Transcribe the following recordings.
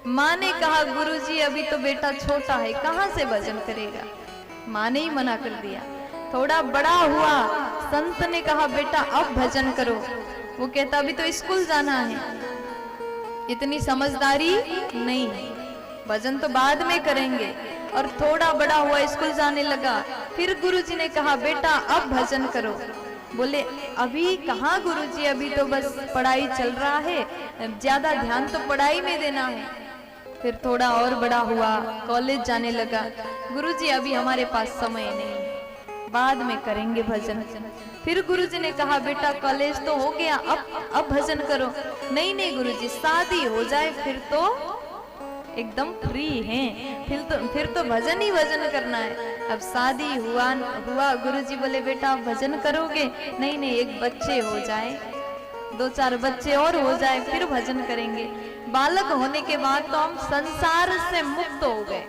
माँ ने कहा गुरुजी अभी तो बेटा छोटा है, कहाँ से भजन करेगा। माँ ने ही मना कर दिया। थोड़ा बड़ा हुआ, संत ने कहा बेटा अब भजन करो। वो कहता अभी तो स्कूल जाना है, इतनी समझदारी नहीं है, भजन तो बाद में करेंगे। और थोड़ा बड़ा हुआ, स्कूल जाने लगा। फिर गुरुजी ने कहा बेटा अब भजन करो। बोले अभी कहाँ गुरुजी, अभी तो बस पढ़ाई चल रहा है, ज्यादा ध्यान तो पढ़ाई में देना है। फिर थोड़ा और बड़ा हुआ, कॉलेज जाने लगा। गुरुजी अभी हमारे पास समय नहीं, बाद में करेंगे भजन। फिर गुरुजी ने कहा बेटा कॉलेज तो हो गया, अब भजन करो। नहीं नहीं गुरुजी, शादी हो जाए फिर तो एकदम फ्री हैं, फिर तो भजन ही भजन करना है। अब शादी हुआ गुरुजी बोले बेटा आप भजन करोगे। नहीं नहीं, एक बच्चे हो जाए, 2-4 बच्चे और हो जाए फिर भजन करेंगे। बालक होने के बाद तो हम संसार से मुक्त हो गए,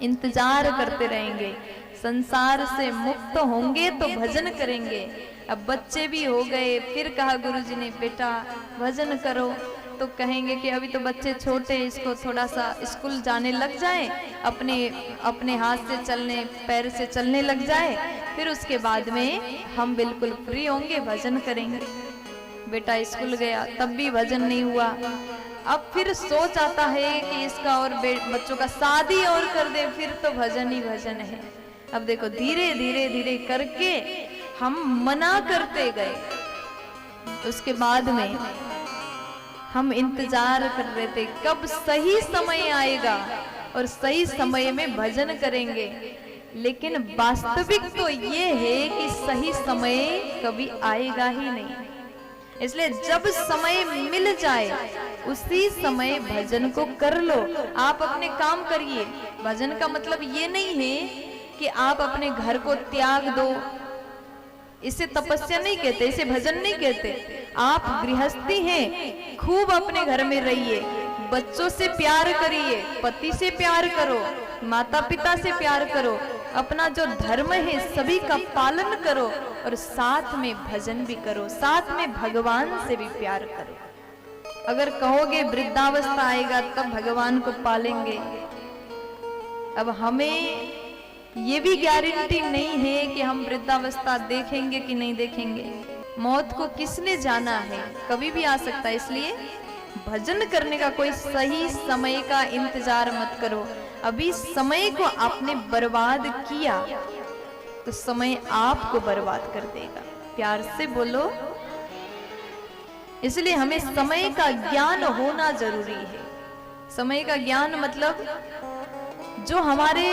इंतजार करते रहेंगे, संसार से मुक्त होंगे तो भजन करेंगे। अब बच्चे भी हो गए, फिर कहा गुरुजी ने बेटा भजन करो। तो कहेंगे कि अभी तो बच्चे छोटे, इसको थोड़ा सा स्कूल जाने लग जाए, अपने हाथ से चलने पैर से चलने लग जाए, फिर उसके बाद में हम बिल्कुल फ्री होंगे, भजन करेंगे। बेटा स्कूल गया तब भी भजन नहीं हुआ। अब फिर सोच आता है कि इसका और बच्चों का शादी और कर दे, फिर तो भजन ही भजन है। अब देखो धीरे धीरे धीरे करके हम मना करते गए, उसके बाद में हम इंतजार कर रहे थे कब सही समय आएगा और सही समय में भजन करेंगे। लेकिन वास्तविक तो ये है कि सही समय कभी आएगा ही नहीं। इसलिए जब समय मिल जाए उसी समय भजन को कर लो। आप अपने काम करिए। भजन का मतलब ये नहीं है कि आप अपने घर को त्याग दो, इसे तपस्या नहीं कहते, इसे भजन नहीं कहते। आप गृहस्थी हैं, खूब अपने घर में रहिए, बच्चों से प्यार करिए, पति से प्यार करो, माता पिता से प्यार करो, अपना जो धर्म है सभी का पालन करो और साथ में भजन भी करो, साथ में भगवान से भी प्यार करो। अगर कहोगे वृद्धावस्था आएगा तब भगवान को पालेंगे, अब हमें ये भी गारंटी नहीं है कि हम वृद्धावस्था देखेंगे कि नहीं देखेंगे। मौत को किसने जाना है, कभी भी आ सकता है। इसलिए भजन करने का कोई सही समय का इंतजार मत करो। अभी समय को आपने बर्बाद किया तो समय आपको बर्बाद कर देगा। प्यार से बोलो। इसलिए हमें समय का ज्ञान होना जरूरी है। समय का ज्ञान मतलब जो हमारे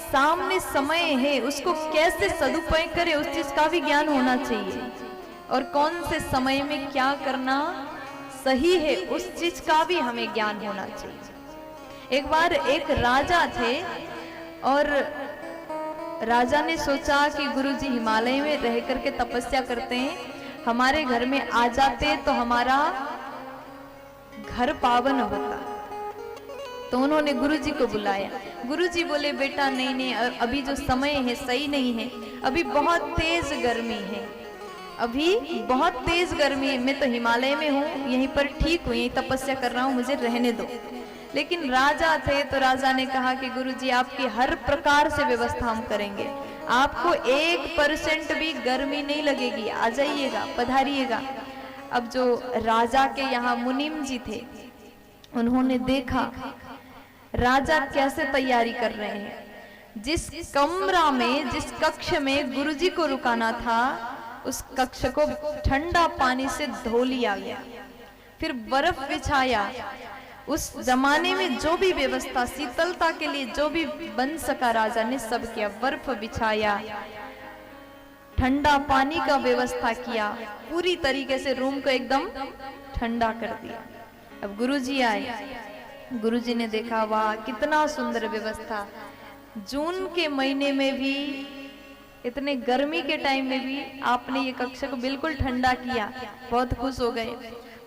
सामने समय है उसको कैसे सदुपयोग करें, उस चीज का भी ज्ञान होना चाहिए। और कौन से समय में क्या करना सही है उस चीज का भी हमें ज्ञान होना चाहिए। एक बार एक राजा थे और राजा ने सोचा कि गुरुजी हिमालय में रह करके तपस्या करते हैं, हमारे घर में आ जाते तो हमारा घर पावन होता। तो उन्होंने गुरुजी को बुलाया। गुरुजी बोले बेटा नहीं नहीं, अभी जो समय है सही नहीं है, अभी बहुत तेज गर्मी है, अभी बहुत तेज गर्मी है, मैं तो हिमालय में हूँ, यहीं पर ठीक हूँ, यहीं तपस्या कर रहा हूँ, मुझे रहने दो। लेकिन राजा थे तो राजा ने कहा कि गुरुजी आपकी हर प्रकार से व्यवस्था हम करेंगे, आपको 1% भी गर्मी नहीं लगेगी, आ जाइएगा, पधारिएगा। अब जो राजा के यहाँ मुनीम जी थे उन्होंने देखा राजा कैसे तैयारी कर रहे हैं। जिस कमरा में, जिस कक्ष में गुरुजी को रुकाना था उस कक्ष को ठंडा पानी से धो लिया गया, फिर बर्फ बिछाया। उस जमाने में जो भी व्यवस्था शीतलता के लिए जो भी बन सका राजा ने सब किया। बर्फ बिछाया, ठंडा पानी का व्यवस्था किया, पूरी तरीके से रूम को एकदम ठंडा कर दिया। अब गुरुजी आए, गुरुजी ने देखा वाह कितना सुंदर व्यवस्था, जून के महीने में भी, इतने गर्मी के टाइम में भी आपने ये कक्ष को बिल्कुल ठंडा किया। बहुत खुश हो गए।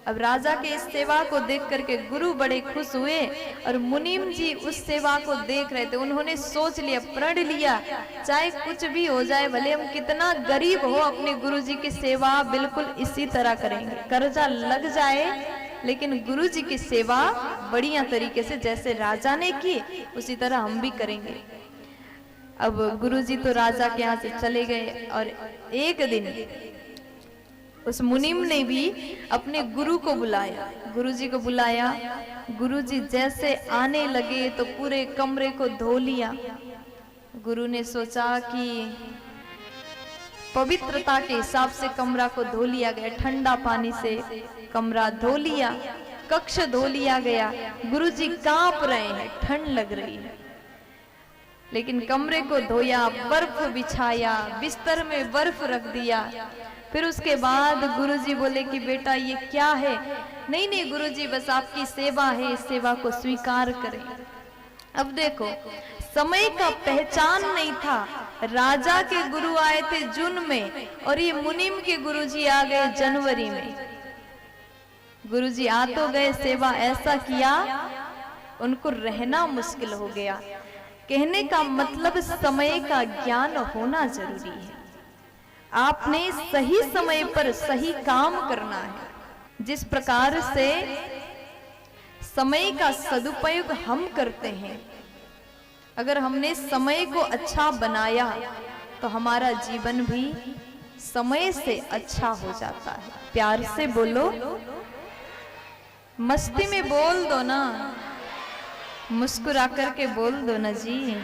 अब राजा के इस सेवा को देख करके गुरु बड़े खुश हुए और मुनीम जी उस सेवा को देख रहे थे। उन्होंने सोच लिया, प्रण लिया, चाहे कुछ भी हो जाए, भले हम कितना गरीब हो, अपने गुरुजी की सेवा बिल्कुल इसी तरह करेंगे। कर्जा लग जाए लेकिन गुरुजी की सेवा बढ़िया तरीके से, जैसे राजा ने किए उसी तरह हम भी करेंगे। अब गुरुजी तो राजा के यहाँ से चले गए और एक दिन उस मुनिम ने भी अपने गुरु को बुलाया, गुरुजी को बुलाया। गुरुजी जैसे आने लगे तो पूरे कमरे को धो लिया। गुरु ने सोचा कि पवित्रता के हिसाब से कमरा को धो लिया गया, ठंडा पानी से कमरा धो लिया, कक्ष धो लिया गया। गुरुजी कांप रहे हैं, ठंड लग रही है, लेकिन कमरे को धोया, बर्फ बिछाया, बिस्तर में बर्फ रख दिया। फिर उसके बाद गुरुजी बोले कि बेटा ये क्या है? नहीं नहीं गुरुजी, बस आपकी सेवा है, इस सेवा को स्वीकार करें। अब देखो, समय का पहचान नहीं था। राजा के गुरु आए थे जून में और ये मुनिम के गुरुजी आ गए जनवरी में। गुरुजी आ तो गए, सेवा ऐसा किया, उनको रहना मुश्किल हो गया। कहने का मतलब समय का ज्ञान होना जरूरी है। आपने सही समय पर सही काम करना है। जिस प्रकार से समय का सदुपयोग हम करते हैं, अगर हमने समय को अच्छा बनाया तो हमारा जीवन भी समय से अच्छा हो जाता है। प्यार से बोलो, मस्ती में बोल दो ना, मुस्कुरा करके बोल दो ना जी।